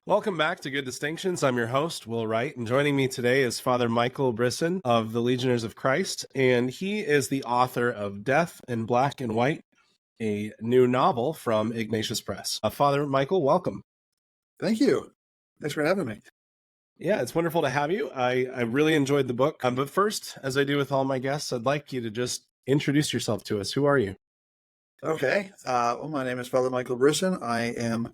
Welcome back to Good Distinctions. I'm your host, Will Wright, and joining me today is Father Michael Brisson of the Legionnaires of Christ, and he is the author of Death in Black and White, a new novel from Ignatius Press. Father Michael, welcome. Thank you. Thanks for having me. Yeah, it's wonderful to have you. I really enjoyed the book. But first, as I do with all my guests, I'd like you to just introduce yourself to us. Who are you? Okay. My name is Father Michael Brisson. I am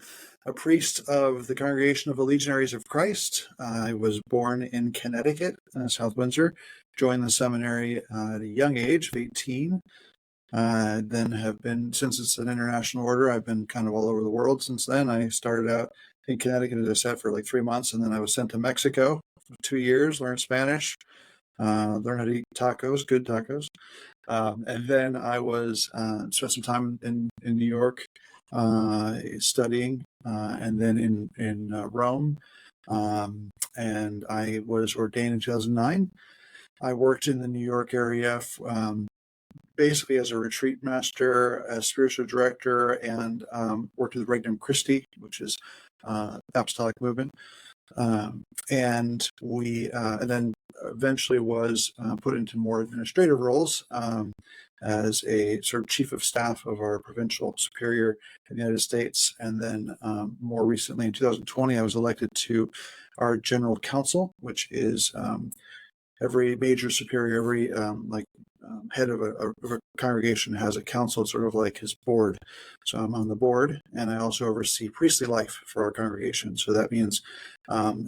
a priest of the Congregation of the Legionaries of Christ. I was born in Connecticut, South Windsor, joined the seminary at a young age of 18. Then have been, since it's an international order, I've been kind of all over the world since then. I started out in Connecticut, as I said, for like 3 months, and then I was sent to Mexico for 2 years, learned Spanish, learned how to eat tacos, good tacos. And then I was spent some time in New York studying, and then in Rome. And I was ordained in 2009. I worked in the New York area basically as a retreat master, as spiritual director, and worked with Regnum Christi, which is apostolic movement. And then eventually was put into more administrative roles as a sort of chief of staff of our provincial superior in the United States. And then more recently in 2020, I was elected to our general council, which is every major superior, every head of a congregation has a council. It's sort of like his board. So I'm on the board, and I also oversee priestly life for our congregation. So that means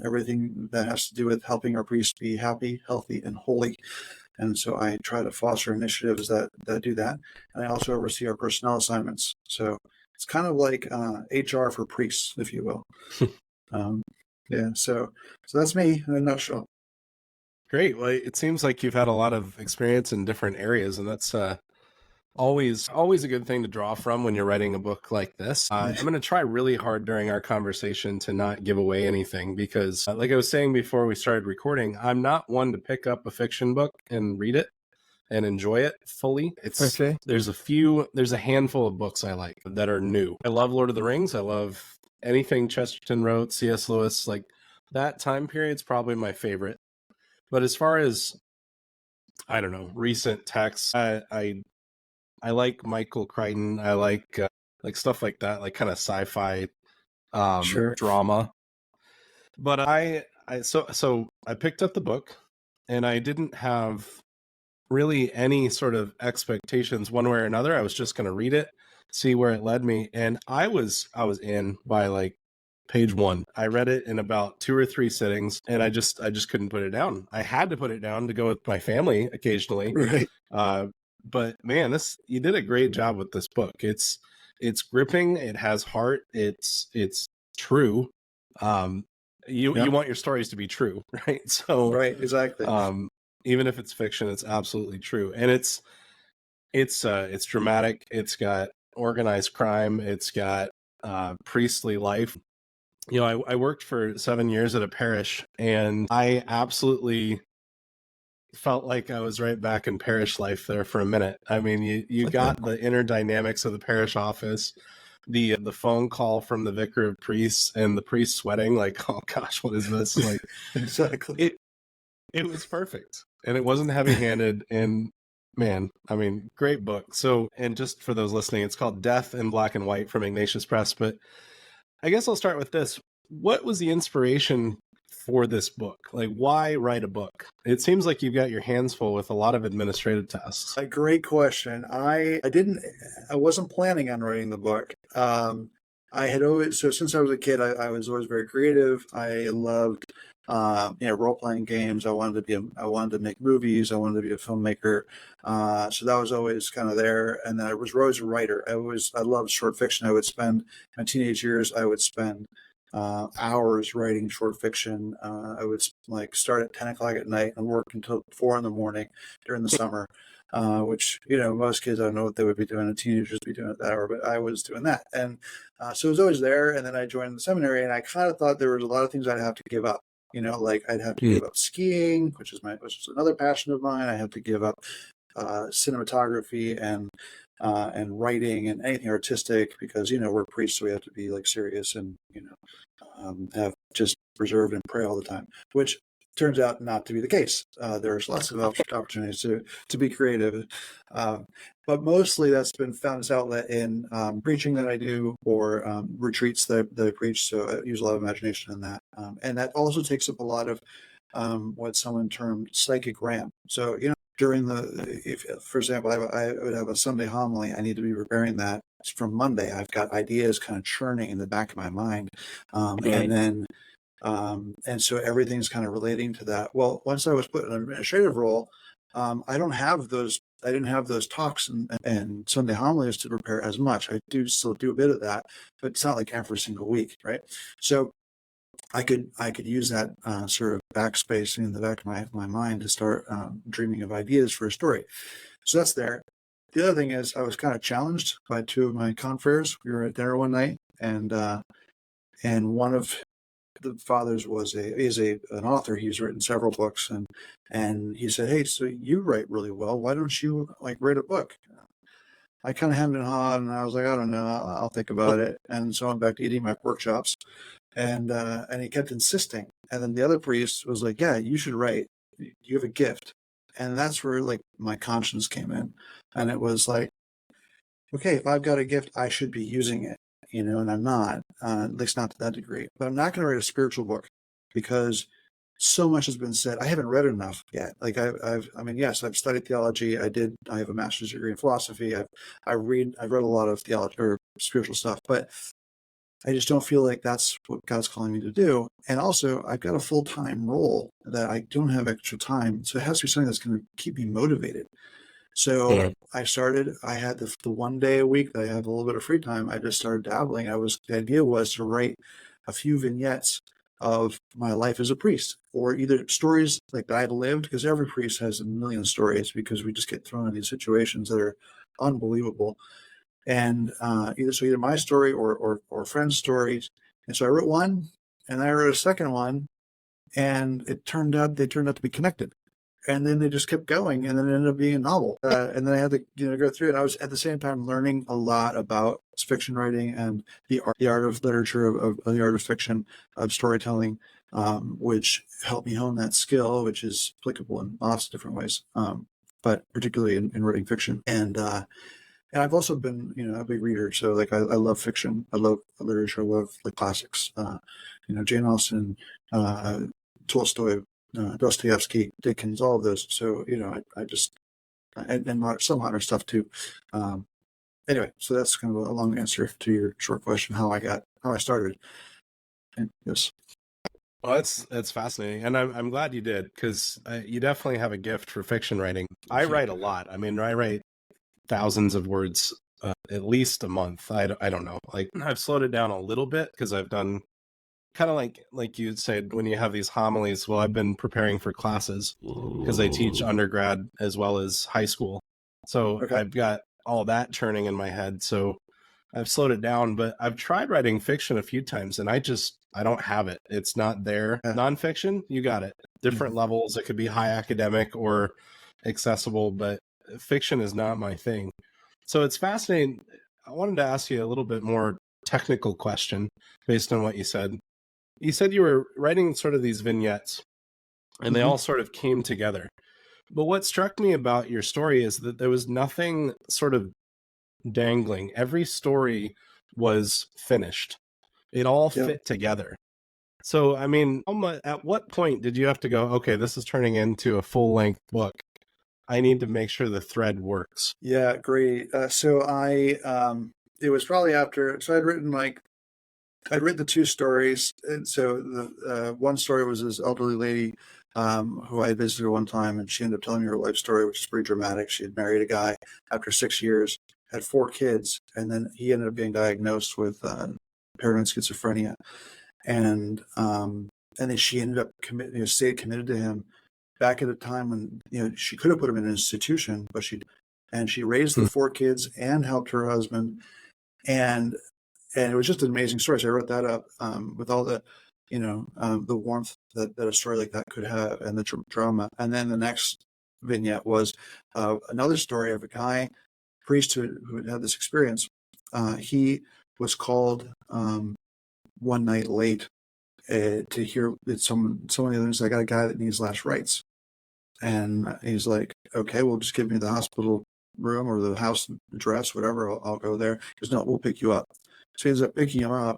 everything that has to do with helping our priests be happy, healthy, and holy. And so I try to foster initiatives that do that. And I also oversee our personnel assignments. So it's kind of like HR for priests, if you will. So that's me in a nutshell. Great. Well, it seems like you've had a lot of experience in different areas, and that's always a good thing to draw from when you're writing a book like this. I'm going to try really hard during our conversation to not give away anything because, like I was saying before we started recording, I'm not one to pick up a fiction book and read it and enjoy it fully. There's a handful of books I like that are new. I love Lord of the Rings. I love anything Chesterton wrote, C.S. Lewis. Like that time period's probably my favorite. But as far as, I don't know, recent texts, I like Michael Crichton. I like stuff like that, like kind of sci-fi drama. But I picked up the book, and I didn't have really any sort of expectations one way or another. I was just going to read it, see where it led me, and I was in by like page 1. I read it in about 2 or 3 sittings, and I just couldn't put it down. I had to put it down to go with my family occasionally. Right. But man, you did a great job with this book. It's gripping. It has heart. It's true. You want your stories to be true, right? So right, exactly. Even if it's fiction, it's absolutely true, and it's dramatic. It's got organized crime. It's got priestly life. You know, I worked for 7 years at a parish, and I absolutely felt like I was right back in parish life there for a minute. I mean, you got the inner dynamics of the parish office, the phone call from the vicar of priests, and the priest sweating like, oh gosh, what is this? Like, exactly. It was perfect, and it wasn't heavy-handed. And man, I mean, great book. So, and just for those listening, it's called Death in Black and White from Ignatius Press. But I guess I'll start with this. What was the inspiration for this book? Like, why write a book? It seems like you've got your hands full with a lot of administrative tasks. A great question. I wasn't planning on writing the book. I had always, so since I was a kid, I was always very creative. I loved, role-playing games. I wanted to make movies. I wanted to be a filmmaker. So that was always kind of there. And then I was always a writer. I loved short fiction. My teenage years, I would spend hours writing short fiction. I would start at 10 o'clock at night and work until 4 in the morning during the summer. Which, most kids, I don't know what they would be doing. Teenagers would be doing at that hour, but I was doing that. And so it was always there. And then I joined the seminary, and I kind of thought there was a lot of things I'd have to give up. Like I'd have to give up skiing, which is another passion of mine. I have to give up cinematography and writing and anything artistic because, we're priests, so we have to be like serious and, have just reserved and pray all the time, which turns out not to be the case. There's lots of opportunities to be creative, but mostly that's been found as outlet in preaching that I do, or retreats that I preach. So I use a lot of imagination in that, and that also takes up a lot of what someone termed psychic RAM. So during if for example I would have a Sunday homily, I need to be preparing that from Monday. I've got ideas kind of churning in the back of my mind, and then. And so everything's kind of relating to that. Well, once I was put in an administrative role, I didn't have those talks and Sunday homilies to prepare as much. I do still do a bit of that, but it's not like every single week, right? So I could use that sort of backspace in the back of my mind to start dreaming of ideas for a story. So that's there. The other thing is I was kind of challenged by two of my confreres. We were at dinner one night, and one of the fathers is an author. He's written several books, and he said, "Hey, so you write really well. Why don't you write a book?" I kind of hemmed and hawed, and I was like, "I don't know. I'll think about it." And so I'm back to eating my pork chops, and he kept insisting. And then the other priest was like, "Yeah, you should write. You have a gift." And that's where my conscience came in, and it was like, okay, if I've got a gift, I should be using it. And I'm not, at least not to that degree. But I'm not going to write a spiritual book because so much has been said. I haven't read enough yet. Yes, I've studied theology. I have a master's degree in philosophy. I've read a lot of theology or spiritual stuff, but I just don't feel like that's what God's calling me to do. And also, I've got a full-time role that I don't have extra time. So it has to be something that's going to keep me motivated. So I had the one day a week that I have a little bit of free time. I just started dabbling. The idea was to write a few vignettes of my life as a priest, or either stories like that I'd lived, because every priest has a million stories, because we just get thrown in these situations that are unbelievable. And either my story or friends' stories. And so I wrote one, and then I wrote a second one, and they turned out to be connected. And then they just kept going, and then it ended up being a novel. And then I had to go through it. I was at the same time learning a lot about fiction writing and the art of literature, of the art of fiction, of storytelling, which helped me hone that skill, which is applicable in lots of different ways, but particularly in writing fiction. And I've also been, a big reader. So I love fiction. I love literature. I love the classics. Jane Austen, Tolstoy, Dostoevsky, Dickens, all of those. So, I just, and some modern stuff too. Anyway, so that's kind of a long answer to your short question, how I started. And yes. Well, that's fascinating, and I'm glad you did, because you definitely have a gift for fiction writing. I write a lot. I mean, I write thousands of words at least a month. I don't know. I've slowed it down a little bit because I've done kind of like you said, when you have these homilies. Well, I've been preparing for classes because I teach undergrad as well as high school. So Okay. I've got all that churning in my head. So I've slowed it down, but I've tried writing fiction a few times, and I don't have it. It's not there. Yeah. Nonfiction, you got it. Different levels. It could be high academic or accessible, but fiction is not my thing. So it's fascinating. I wanted to ask you a little bit more technical question based on what you said. You said you were writing sort of these vignettes, and they all sort of came together. But what struck me about your story is that there was nothing sort of dangling. Every story was finished. It all fit together. So, I mean, at what point did you have to go, okay, this is turning into a full-length book. I need to make sure the thread works. Yeah, great. So it was probably after, so I'd written the two stories. And so the one story was this elderly lady who I visited one time, and she ended up telling me her life story, which is pretty dramatic. She had married a guy after 6 years, had 4 kids, and then he ended up being diagnosed with paranoid schizophrenia. And then she ended up stayed committed to him back at a time when she could have put him in an institution, but she raised the 4 kids and helped her husband, and it was just an amazing story. So I wrote that up with all the the warmth that a story like that could have, and the drama. And then the next vignette was another story of a guy priest who had this experience. He was called one night late, to hear that someone of the others, I got a guy that needs last rites. And he's like, okay, well, just give me the hospital room or the house address, whatever. I'll go there. He goes, no, we'll pick you up. So he ends up picking him up,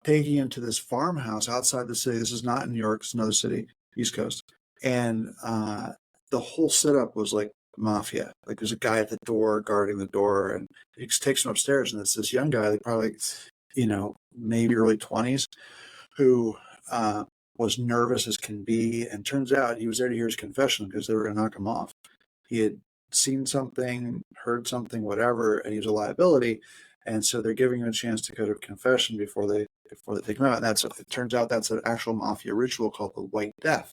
taking him to this farmhouse outside the city. This is not in New York, it's another city, East Coast. And the whole setup was like mafia. Like there's a guy at the door guarding the door, and he takes him upstairs, and it's this young guy, like probably, maybe early 20s, who was nervous as can be. And turns out he was there to hear his confession because they were going to knock him off. He had seen something, heard something, whatever, and he was a liability. And so they're giving him a chance to go to confession before they take him out. And it turns out that's an actual mafia ritual called the White Death.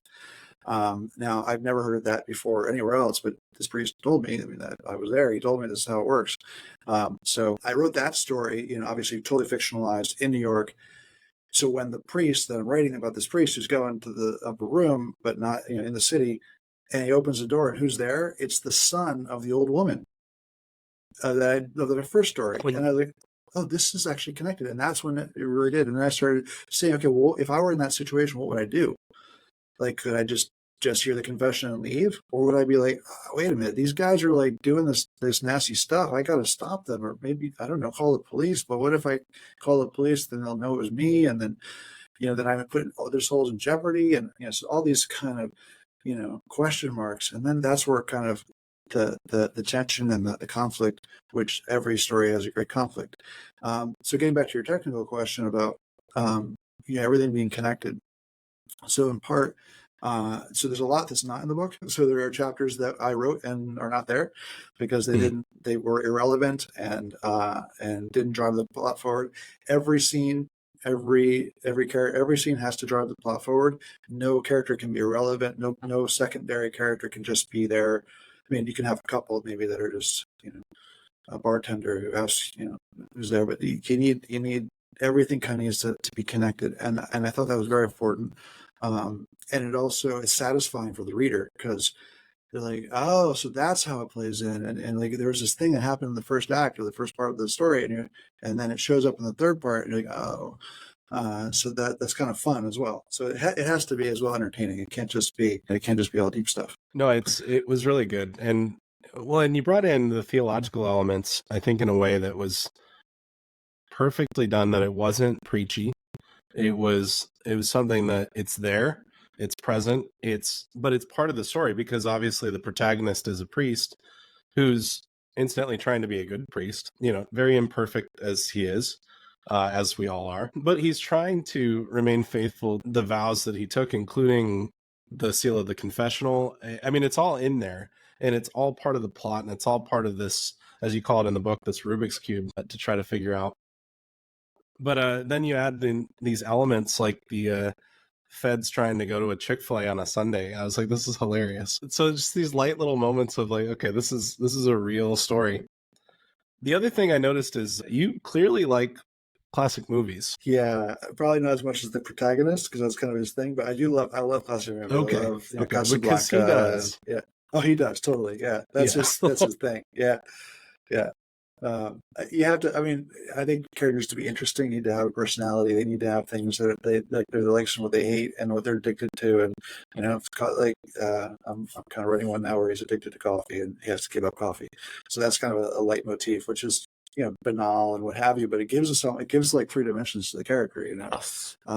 Now, I've never heard of that before anywhere else, but this priest told me, that I was there. He told me this is how it works. So I wrote that story, obviously totally fictionalized in New York. So when the priest that I'm writing about, this priest who's going to the upper room, but not in the city, and he opens the door, and who's there? It's the son of the old woman of the first story. And I was like, oh, this is actually connected. And that's when it really did. And then I started saying, okay, well, if I were in that situation, what would I do? Like, could I just hear the confession and leave? Or would I be like, oh, wait a minute, these guys are like doing this nasty stuff. I got to stop them. Or maybe, I don't know, call the police. But what if I call the police, then they'll know it was me. And then, then I'm putting other souls in jeopardy. And, so all these kind of, question marks. And then that's where kind of the tension and the conflict, which every story has a great conflict. So getting back to your technical question about, everything being connected. So in part, so there's a lot that's not in the book. So there are chapters that I wrote and are not there because they were irrelevant and didn't drive the plot forward. Every scene, every scene has to drive the plot forward. No character can be irrelevant. No secondary character can just be there. I mean, you can have a couple maybe that are just, a bartender who has, who's there, but you need everything kind of needs to be connected. And I thought that was very important. And it also is satisfying for the reader because they're like, oh, so that's how it plays in. And like, there was this thing that happened in the first act or the first part of the story, and then it shows up in the third part, and you're like, oh, so that's kind of fun as well. So it has to be as well entertaining. It can't just be all deep stuff. No, it was really good. And you brought in the theological elements, I think, in a way that was perfectly done, that it wasn't preachy. It was something that it's there, it's present, but it's part of the story because obviously the protagonist is a priest who's incidentally trying to be a good priest, very imperfect as he is, as we all are, but he's trying to remain faithful to the vows that he took, including the seal of the confessional. I mean, it's all in there and it's all part of the plot, and it's all part of this, as you call it in the book, this Rubik's Cube to try to figure out. But then you add these elements like the feds trying to go to a Chick-fil-A on a Sunday. I was like, this is hilarious. So just these light little moments of like, okay, this is a real story. The other thing I noticed is you clearly like classic movies. Yeah, probably not as much as the protagonist because that's kind of his thing, but I love classic movies. Okay, I love, because he does. Yeah. Oh, he does totally. Yeah, that's his thing. Yeah. You have to. I mean, I think characters to be interesting need to have a personality. They need to have things that they like. Their likes and what they hate and what they're addicted to. And it's like I'm kind of writing one now where he's addicted to coffee and he has to give up coffee. So that's kind of a leitmotif, which is banal and what have you. But it gives like three dimensions to the character.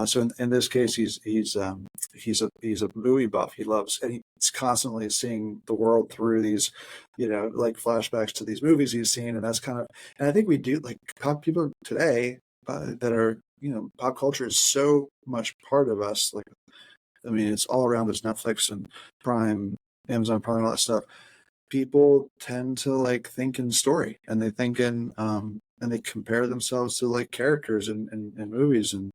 So in this case, he's a movie buff. He loves, and he's constantly seeing the world through these, like flashbacks to these movies he's seen, and that's kind of. And I think we do like people today that are pop culture is so much part of us. Like, I mean, it's all around us: Netflix and Prime, Amazon Prime, all that stuff. People tend to like think in story, and they think in and they compare themselves to like characters in movies and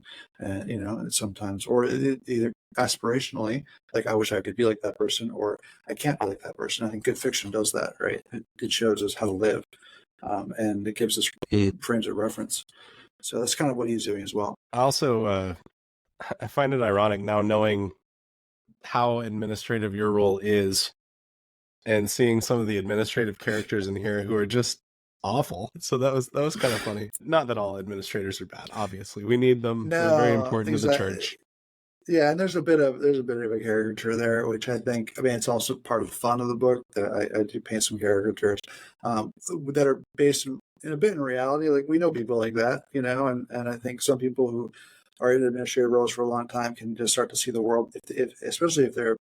sometimes, or either aspirationally, like I wish I could be like that person, or I can't be like that person. I think good fiction does that, right? It shows us how to live, and it gives us frames of reference. So that's kind of what he's doing as well. I also I find it ironic now knowing how administrative your role is and seeing some of the administrative characters in here who are just awful. So that was kind of funny. Not that all administrators are bad, obviously. We need them. They're very important to the church. Yeah, and there's a bit of a caricature there, which I think, I mean, it's also part of the fun of the book that I do paint some caricatures that are based in a bit in reality. Like we know people like that, and I think some people who are in administrative roles for a long time can just start to see the world, if especially if they're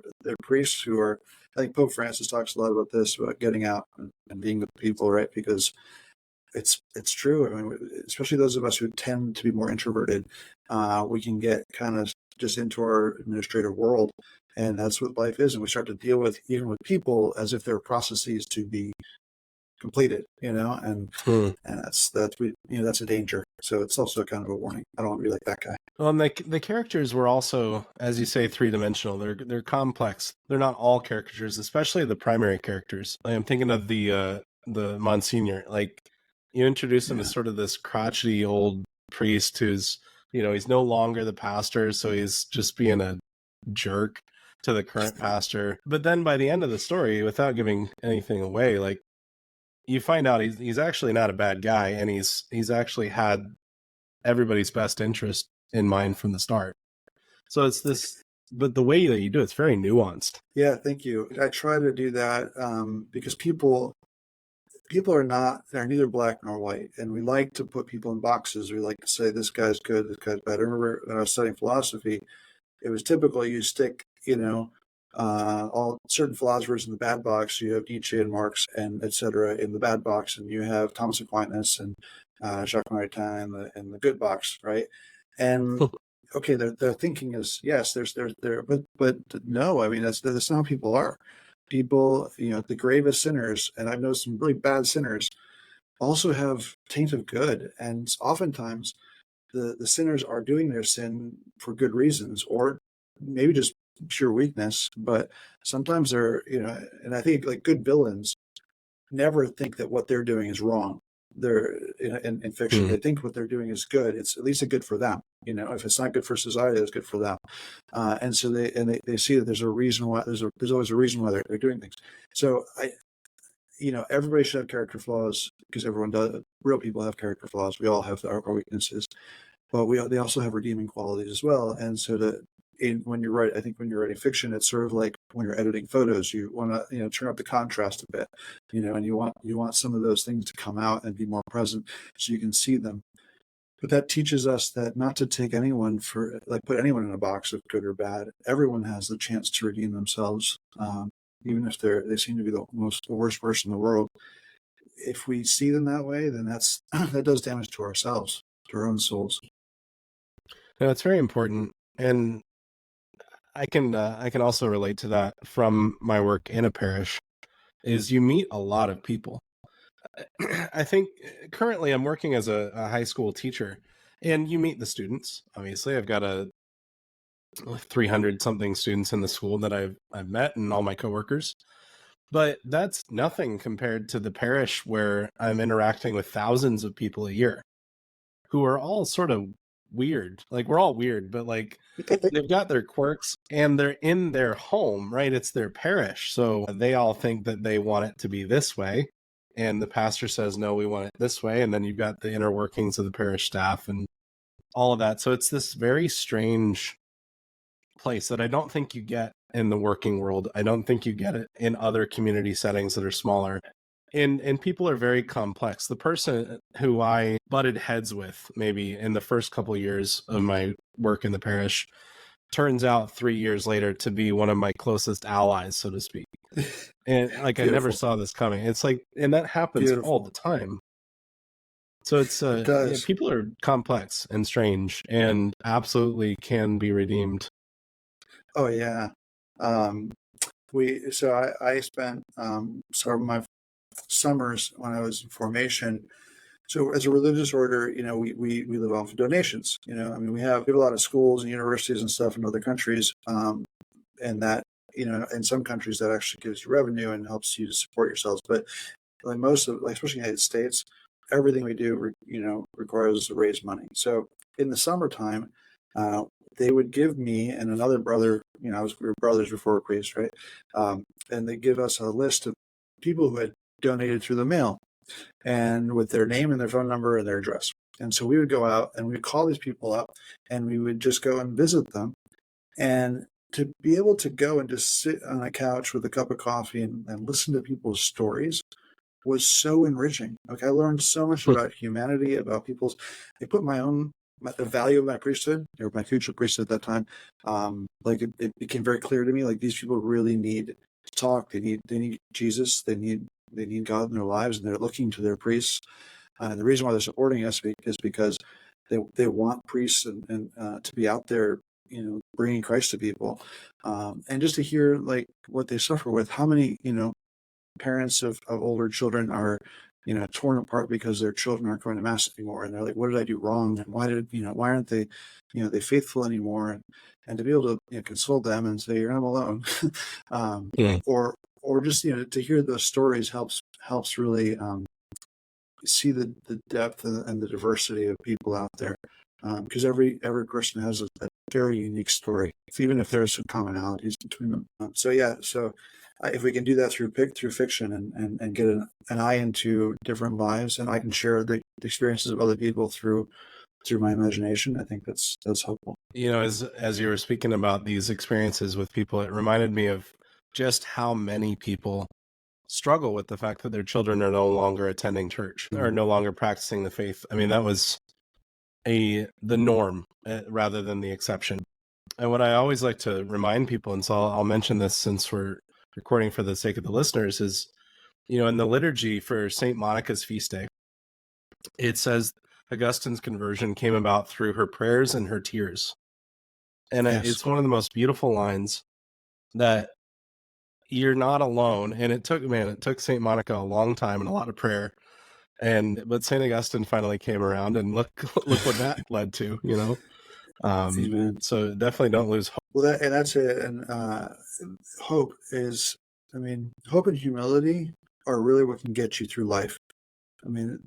priests who are. I think Pope Francis talks a lot about this, about getting out and being with people, right? Because it's true. I mean, especially those of us who tend to be more introverted, we can get kind of just into our administrative world, and that's what life is. And we start to deal with even with people as if they're processes to be completed, Hmm. and that's a danger. So it's also kind of a warning. I don't want to be like that guy. Well, and the characters were also, as you say, three dimensional. They're complex. They're not all caricatures, especially the primary characters. Like, I'm thinking of the Monsignor. Like you introduce him Yeah, as sort of this crotchety old priest who's he's no longer the pastor, so he's just being a jerk to the current pastor. But then by the end of the story, without giving anything away, like you find out he's actually not a bad guy, and he's actually had everybody's best interest in mind from the start. So it's this, but the way that you do it's very nuanced. yeah. Thank you. I try to do that because people they're neither black nor white, and we like to put people in boxes. We like to say this guy's good, this guy's bad. I remember when I was studying philosophy, it was typical you stick, all certain philosophers in the bad box. You have Nietzsche and Marx and etc. in the bad box, and you have Thomas Aquinas and Jacques Maritain in the good box, right? And okay, their thinking is yes, there's there, but no, I mean that's not how people are. People, the gravest sinners, and I've known some really bad sinners, also have taint of good, and oftentimes the sinners are doing their sin for good reasons, or maybe just pure weakness. But sometimes they're, and I think like good villains never think that what they're doing is wrong. They're in fiction, Hmm. they think what they're doing is good. It's at least good for them. If it's not good for society, it's good for them. And so they see that there's a reason why there's always a reason why they're doing things. So everybody should have character flaws because everyone does. Real people have character flaws. We all have our weaknesses, but they also have redeeming qualities as well. And so when you're I think when you're writing fiction, it's sort of like when you're editing photos, you want to turn up the contrast a bit, and you want some of those things to come out and be more present so you can see them. But that teaches us that not to take anyone for like put anyone in a box of good or bad. Everyone has the chance to redeem themselves, even if they seem to be the worst person in the world. If we see them that way, then that does damage to ourselves, to our own souls. No, it's very important, and I can also relate to that from my work in a parish. Is you meet a lot of people. I think currently I'm working as a high school teacher, and you meet the students. Obviously, I've got a 300 something students in the school that I've met, and all my coworkers. But that's nothing compared to the parish where I'm interacting with thousands of people a year who are all sort of weird. Like we're all weird, but like they've got their quirks and they're in their home, right? It's their parish. So they all think that they want it to be this way. And the pastor says, no, we want it this way. And then you've got the inner workings of the parish staff and all of that. So it's this very strange place that I don't think you get in the working world. I don't think you get it in other community settings that are smaller. And people are very complex. The person who I butted heads with maybe in the first couple of years of my work in the parish turns out 3 years later to be one of my closest allies, so to speak. And like I never Beautiful. saw this coming. It's like, and that happens all the Beautiful. time. So it's It yeah, does. people are complex and strange and absolutely can be redeemed. Oh yeah. Um, I spent some of my summers when I was in formation. So as a religious order, we live off of donations. I mean, we have a lot of schools and universities and stuff in other countries, and that in some countries that actually gives you revenue and helps you to support yourselves. But like especially in the United States, everything we do requires us to raise money. So in the summertime, uh, they would give me and another brother, we were brothers before we were priests, right? And they give us a list of people who had donated through the mail and with their name and their phone number and their address. And so we would go out and we would call these people up and we would just go and visit them And to be able to go and just sit on a couch with a cup of coffee and listen to people's stories was so enriching. Like I learned so much about humanity, about people's. I put the value of my priesthood or my future priesthood at that time. Like it became very clear to me. Like these people really need to talk. They need Jesus. They need God in their lives, and they're looking to their priests. And the reason why they're supporting us is because they want priests and to be out there, bringing Christ to people, and just to hear like what they suffer with. How many parents of older children are torn apart because their children aren't going to mass anymore, and they're like, what did I do wrong, and why aren't they they faithful anymore, and to be able to console them and say you're not alone. Yeah. Or just to hear those stories helps really see the depth and the diversity of people out there, because every person has a very unique story, even if there's some commonalities between them. So if we can do that through fiction and get an eye into different lives, and I can share the experiences of other people through my imagination, I think that's helpful. As you were speaking about these experiences with people, it reminded me of just how many people struggle with the fact that their children are no longer attending church or no longer practicing the faith. I mean, that was the norm rather than the exception. And what I always like to remind people, and so I'll mention this since we're recording for the sake of the listeners, is, in the liturgy for St. Monica's feast day, it says Augustine's conversion came about through her prayers and her tears. And Yes. it's one of the most beautiful lines, that you're not alone. And it took St. Monica a long time and a lot of prayer. But St. Augustine finally came around, and look what that led to, Amen. So definitely don't lose hope. Well, that's it. And hope is, hope and humility are really what can get you through life.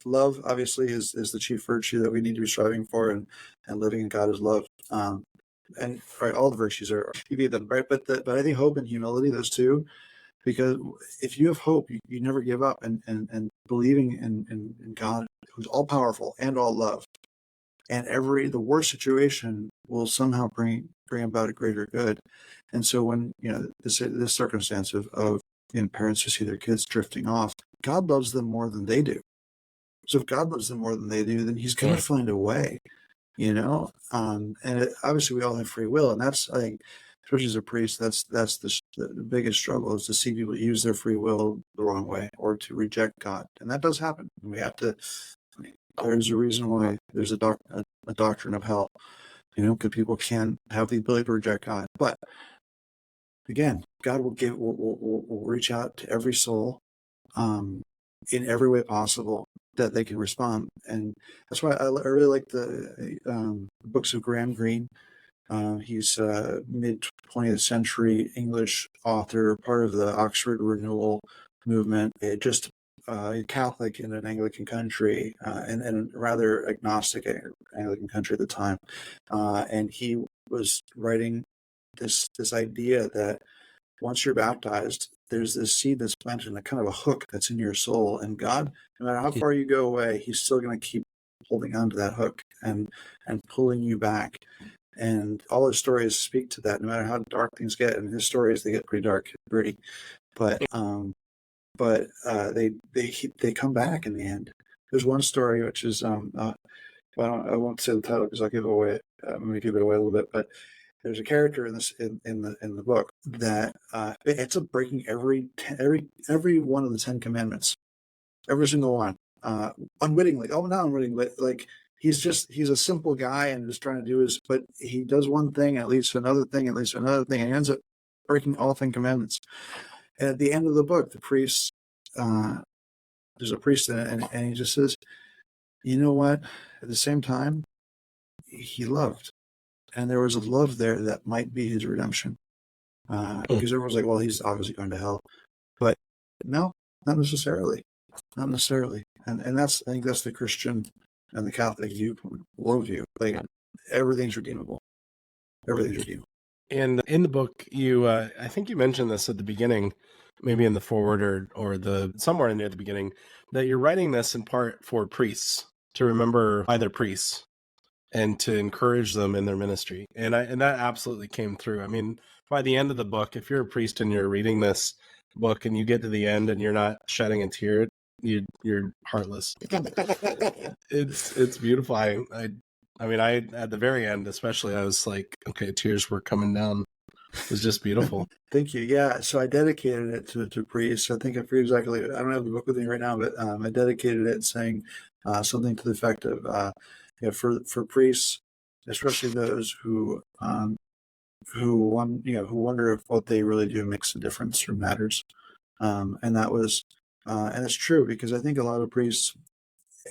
Love obviously is the chief virtue that we need to be striving for, and living in God is love. And right, all the virtues are, you need them, right? But I think hope and humility, those two, because if you have hope, you never give up, and believing in God, who's all powerful and all love, and the worst situation will somehow bring about a greater good. And so when this circumstance of parents who see their kids drifting off, God loves them more than they do. So if God loves them more than they do, then He's going to find a way. Obviously we all have free will, and that's, I think, especially as a priest, that's the biggest struggle, is to see people use their free will the wrong way or to reject God, and that does happen. We have to. There's a reason why there's a doctrine of hell, because people can have the ability to reject God. But again, God will reach out to every soul, in every way possible that they can respond. And that's why I really like the books of Graham Greene. He's a mid-20th century English author, part of the Oxford Renewal movement. Just Catholic in an Anglican country, and rather agnostic Anglican country at the time. And he was writing this idea that once you're baptized, there's this seed that's planted in a kind of a hook that's in your soul, and God, no matter how far you go away, He's still going to keep holding on to that hook and pulling you back. And all His stories speak to that, no matter how dark things get. And His stories, they get pretty dark, pretty, but they come back in the end. There's one story which is I won't say the title because I'll give it away. I'm going to give it away a little bit, but there's a character in this in the book that it ends up breaking every one of the 10 commandments, every single one, unwittingly. Oh, not unwittingly, but like he's a simple guy and just trying to do his. But he does one thing, and it leads to another thing, and leads to another thing, and he ends up breaking all 10 commandments. And at the end of the book, the priest, there's a priest in it, and he just says, you know what? At the same time, he loved. And there was a love there that might be his redemption. Because everyone's like, well, he's obviously going to hell. But no, not necessarily. Not necessarily. And I think that's the Christian and the Catholic worldview. Like, everything's redeemable. Everything's redeemable. And in the book, you, I think you mentioned this at the beginning, maybe in the foreword or the somewhere near the beginning, that you're writing this in part for priests, to remember either priests. and to encourage them in their ministry. And that absolutely came through. I mean, by the end of the book, if you're a priest and you're reading this book and you get to the end and you're not shedding a tear, you're heartless. It's beautiful. I mean, at the very end, especially, I was like, okay, tears were coming down. It was just beautiful. Thank you. Yeah, so I dedicated it to priests. I think I forget exactly. I don't have the book with me right now, but I dedicated it saying something to the effect of, for priests, especially those who wonder if what they really do makes a difference or matters. And that was, and it's true, because I think a lot of priests,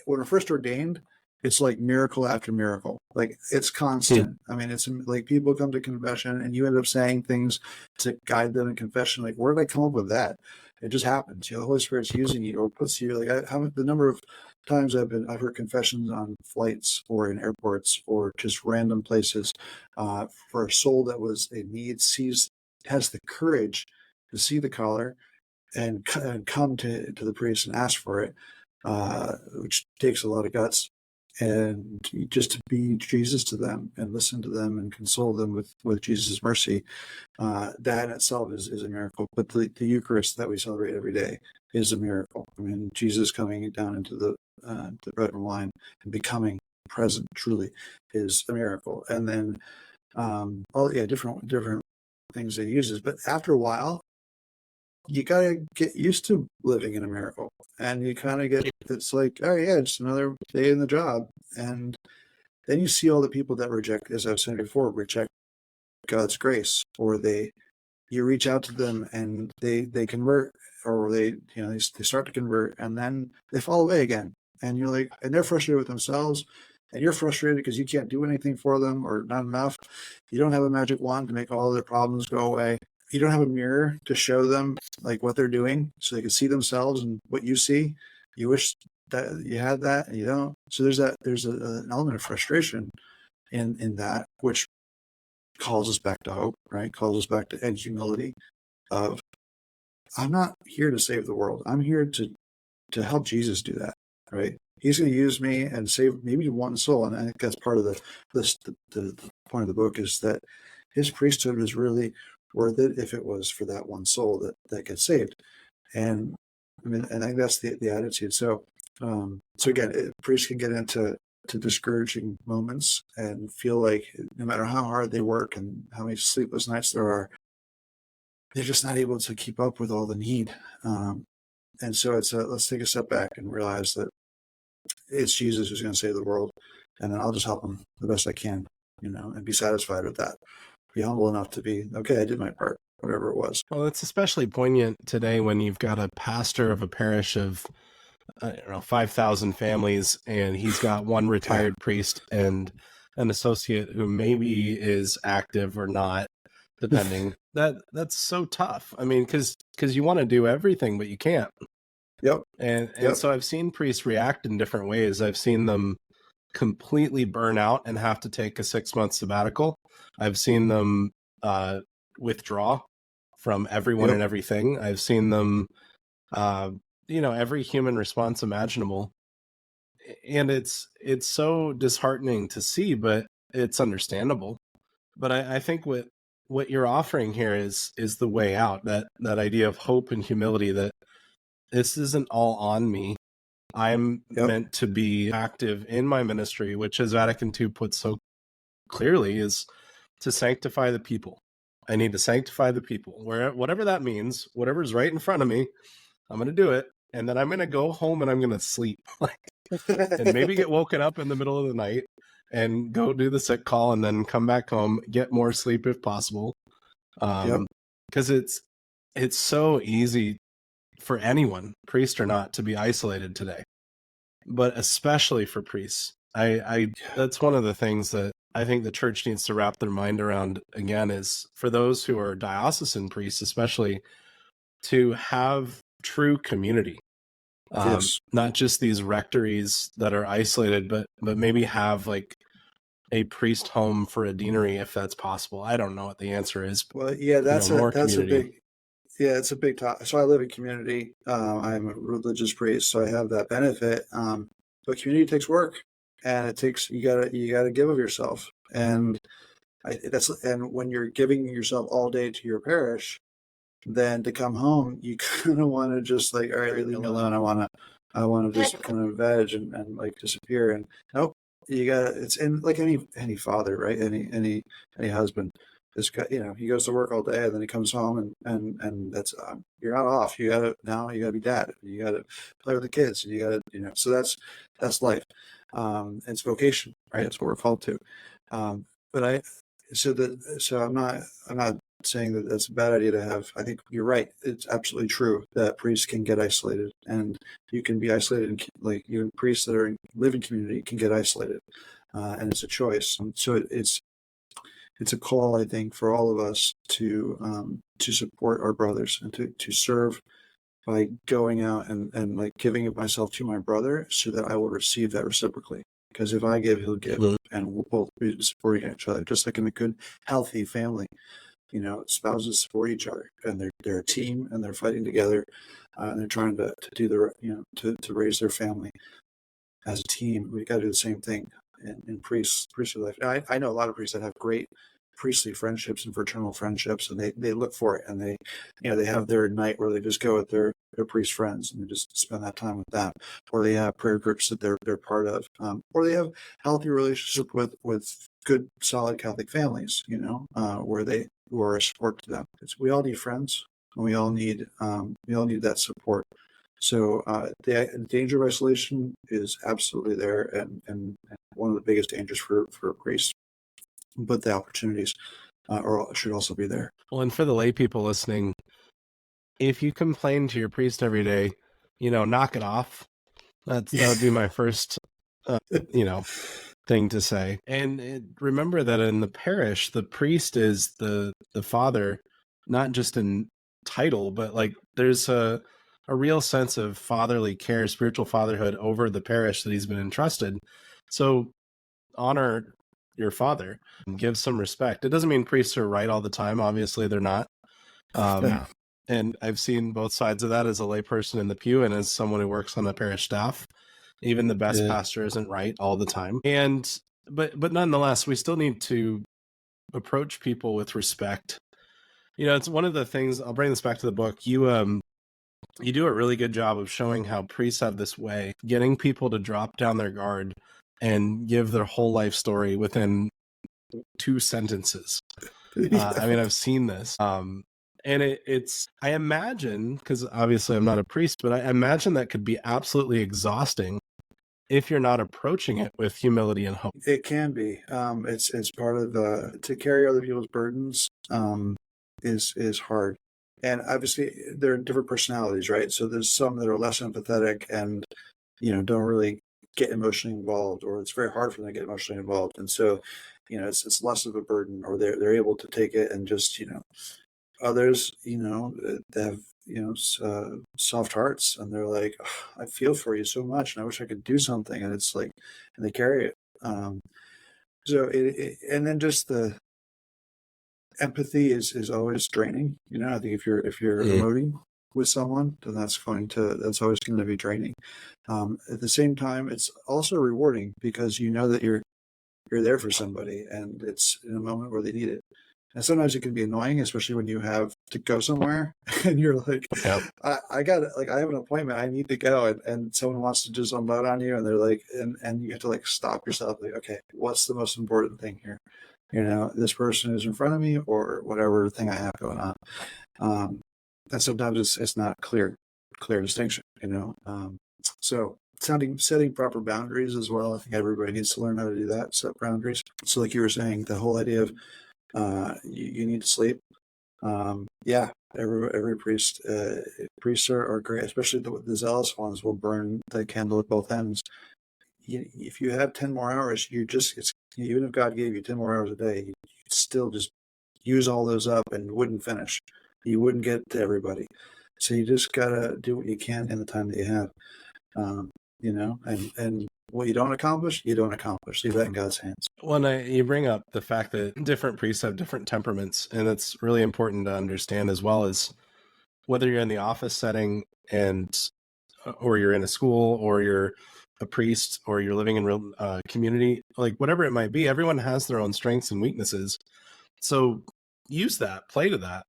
when we're first ordained, it's like miracle after miracle. Like, it's constant. I mean, it's like people come to confession and you end up saying things to guide them in confession. Like, where did I come up with that? It just happens. The Holy Spirit's using you, or puts you, like, the number of times I've heard confessions on flights or in airports or just random places, for a soul that was in need, has the courage to see the collar and come to the priest and ask for it, which takes a lot of guts, and just to be Jesus to them and listen to them and console them with Jesus' mercy. That in itself is a miracle. But the Eucharist that we celebrate every day is a miracle. I mean, Jesus coming down into the bread and wine and becoming present truly is a miracle. And then different things that he uses. But after a while, you gotta get used to living in a miracle, and you kind of it's like, oh yeah, it's another day in the job. And then you see all the people that reject, as I've said before, reject God's grace, or you reach out to them and they convert, or they start to convert, and then they fall away again, and you're like, and they're frustrated with themselves, and you're frustrated because you can't do anything for them, or not enough. You don't have a magic wand to make all their problems go away. You don't have a mirror to show them like what they're doing so they can see themselves and what you see. You wish that you had that, and you don't. So there's an element of frustration in that, which calls us back to hope, right? Calls us back to and humility of, I'm not here to save the world. I'm here to help Jesus do that, right? He's going to use me and save maybe one soul. And I think that's part of the point of the book, is that his priesthood was really worth it if it was for that one soul that gets saved. And I mean, and I think that's the attitude. So again, priests can get into discouraging moments and feel like no matter how hard they work and how many sleepless nights there are, they're just not able to keep up with all the need. And so let's take a step back and realize that it's Jesus who's going to save the world, and then I'll just help him the best I can, and be satisfied with that. Be humble enough to be, okay, I did my part, whatever it was. Well, it's especially poignant today when you've got a pastor of a parish of 5,000 families, and he's got one retired priest and an associate who maybe is active or not, depending. That's so tough. I mean, because you want to do everything, but you can't. Yep. And so I've seen priests react in different ways. I've seen them completely burn out and have to take a 6-month sabbatical. I've seen them withdraw from everyone and everything. I've seen them, every human response imaginable. And it's so disheartening to see, but it's understandable. But I think what you're offering here is the way out, that idea of hope and humility, that this isn't all on me. I'm meant to be active in my ministry, which, as Vatican II puts so clearly, is to sanctify the people. I need to sanctify the people, whatever that means, whatever's right in front of me, I'm going to do it. And then I'm going to go home and I'm going to sleep, and maybe get woken up in the middle of the night and go do the sick call, and then come back home, get more sleep if possible. Because it's so easy for anyone, priest or not, to be isolated today, but especially for priests. That's one of the things that I think the church needs to wrap their mind around again, is for those who are diocesan priests, especially, to have true community. Not just these rectories that are isolated, but maybe have like a priest home for a deanery, if that's possible. I don't know what the answer is. Well, yeah, that's community. a big, it's a big topic. So I live in community. I'm a religious priest, so I have that benefit. But community takes work, and it takes you gotta give of yourself, and and when you're giving yourself all day to your parish, then to come home, you kind of want to just like, all right, leave me alone. I want to just kind of veg and like disappear. And nope, you got it's in like any father, right? Any husband. This guy, he goes to work all day and then he comes home and that's you're not off. You gotta be dad. You gotta play with the kids. And you gotta so that's life. It's vocation, right? That's what we're called to. But I'm not saying that that's a bad idea to have. I think you're right. It's absolutely true that priests can get isolated, and you can be isolated. Like even priests that live in community can get isolated, and it's a choice. So it's a call, I think, for all of us to support our brothers and to serve by going out and like giving of myself to my brother, so that I will receive that reciprocally. Because if I give, he'll give, and we'll both be supporting each other, just like in a good, healthy family. Spouses support each other, and they're a team, and they're fighting together, and they're trying to do to raise their family as a team. We got to do the same thing in priestly life. I know a lot of priests that have great priestly friendships and fraternal friendships, and they look for it, and they have their night where they just go with their priest friends and they just spend that time with them, or they have prayer groups that they're part of, or they have healthy relationship with good solid Catholic families, where who are a support to them. We all need friends, and we all need that support. So the danger of isolation is absolutely there, and one of the biggest dangers for grace. But the opportunities should also be there. Well, and for the lay people listening, if you complain to your priest every day, knock it off. That would be my first, thing to say. And remember that in the parish, the priest is the father, not just in title, but like there's a real sense of fatherly care, spiritual fatherhood over the parish that he's been entrusted. So honor your father and give some respect. It doesn't mean priests are right all the time. Obviously, they're not. And I've seen both sides of that as a layperson in the pew and as someone who works on the parish staff. Even the best pastor isn't right all the time. But nonetheless, we still need to approach people with respect. It's one of the things, I'll bring this back to the book. You do a really good job of showing how priests have this way, getting people to drop down their guard and give their whole life story within 2 sentences. I've seen this. And it's, I imagine, because obviously I'm not a priest, but I imagine that could be absolutely exhausting if you're not approaching it with humility and hope. It can be. It's part of to carry other people's burdens is hard. And obviously there are different personalities, right? So there's some that are less empathetic and, don't really get emotionally involved, or it's very hard for them to get emotionally involved. And so, it's less of a burden, or they're able to take it and just, others, they have, soft hearts, and they're like, oh, I feel for you so much and I wish I could do something. And it's like, and they carry it. And then just the empathy is always draining. I think if you're emoting with someone, then that's always going to be draining. At the same time, it's also rewarding because you know that you're there for somebody, and it's in a moment where they need it. And sometimes it can be annoying, especially when you have to go somewhere and you're like, I have an appointment, I need to go, and someone wants to just unload on you, and they're like, and you have to like stop yourself, like, okay, what's the most important thing here? This person is in front of me, or whatever thing I have going on. And sometimes it's not clear distinction, so setting proper boundaries as well. I think everybody needs to learn how to do that, set boundaries. So like you were saying, the whole idea of you need to sleep. Every priest, priests are great, especially the zealous ones will burn the candle at both ends. If you have 10 more hours, even if God gave you 10 more hours a day, you'd still just use all those up and wouldn't finish. You wouldn't get to everybody. So you just gotta do what you can in the time that you have. And what you don't accomplish. Leave that in God's hands. Well, you bring up the fact that different priests have different temperaments, and it's really important to understand, as well as whether you're in the office setting or you're in a school, or you're a priest or you're living in real community, like whatever it might be, everyone has their own strengths and weaknesses. So use that, play to that.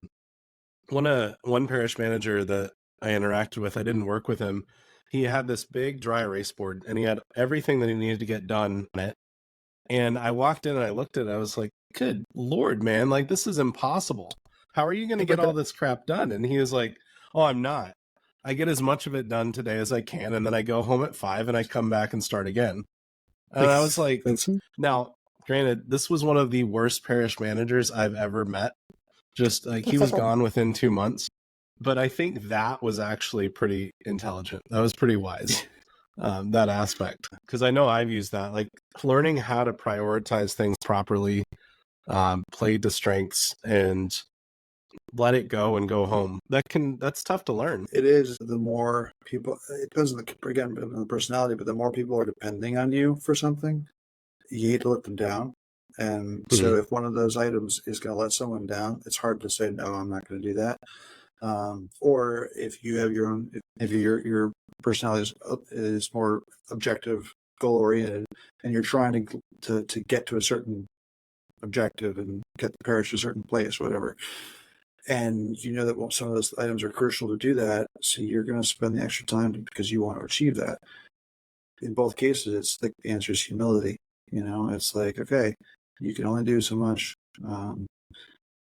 One parish manager that I interacted with, I didn't work with him. He had this big dry erase board and he had everything that he needed to get done on it. And I walked in and I looked at it. I was like, good Lord, man, like this is impossible. How are you going to get all this crap done? And he was like, oh, I'm not. I get as much of it done today as I can. And then I go home at 5 and I come back and start again. And I was like, now, granted, this was one of the worst parish managers I've ever met. Just like he was gone within 2 months. But I think that was actually pretty intelligent. That was pretty wise, that aspect. Because I know I've used that, like learning how to prioritize things properly, play to strengths, and let it go and go home. That's tough to learn. It is. The more people, it depends on the personality, but the more people are depending on you for something, you hate to let them down. And so if one of those items is going to let someone down, it's hard to say, no, I'm not going to do that. Or if you have your own, if your personality is more objective, goal oriented, and you're trying to get to a certain objective and get the parish to a certain place, whatever. And you know that some of those items are crucial to do that, so you're going to spend the extra time because you want to achieve that. In both cases, it's the answer is humility. It's like, okay, you can only do so much.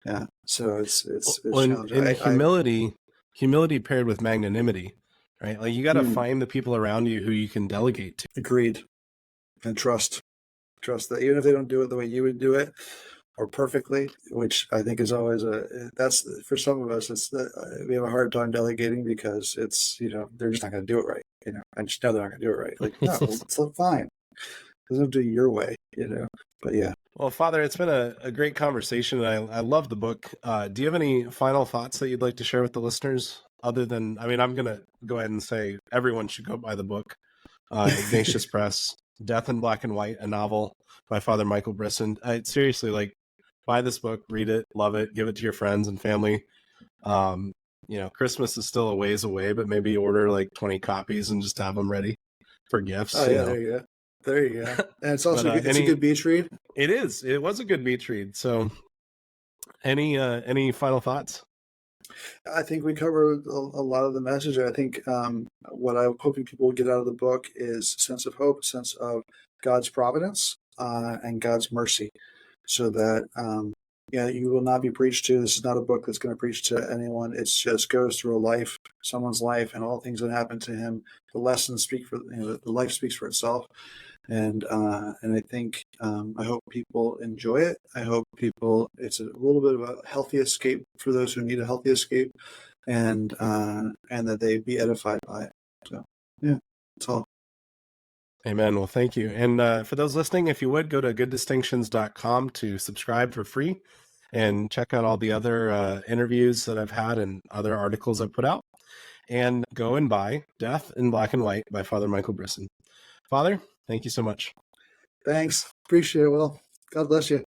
Yeah, so it's challenging. Humility paired with magnanimity, right? Like you got to find the people around you who you can delegate to. Agreed, and trust that even if they don't do it the way you would do it or perfectly, which I think is always that's for some of us. We have a hard time delegating because it's they're just not going to do it right. I just know they're not going to do it right. Like no, it's fine. It doesn't do it your way. But yeah. Well, Father, it's been a great conversation. I love the book. Do you have any final thoughts that you'd like to share with the listeners? Other than, I'm going to go ahead and say everyone should go buy the book. Ignatius Press, Death in Black and White, a novel by Father Michael Brisson. Seriously, like, buy this book, read it, love it, give it to your friends and family. Christmas is still a ways away, but maybe order like 20 copies and just have them ready for gifts. Oh, yeah, there you go. And it's also it's a good beach read. It is. It was a good beach read. So any final thoughts? I think we covered a lot of the message. I think what I'm hoping people will get out of the book is a sense of hope, a sense of God's providence and God's mercy, so that you will not be preached to. This is not a book that's going to preach to anyone. It just goes through someone's life, and all things that happen to him. The lessons speak for the life speaks for itself. And I think I hope people enjoy it. I hope it's a little bit of a healthy escape for those who need a healthy escape, and that they be edified by it. So yeah, that's all. Amen. Well, thank you. And for those listening, if you would go to gooddistinctions.com to subscribe for free and check out all the other interviews that I've had and other articles I've put out, and go and buy Death in Black and White by Father Michael Brisson. Father, thank you so much. Thanks. Appreciate it, Will. God bless you.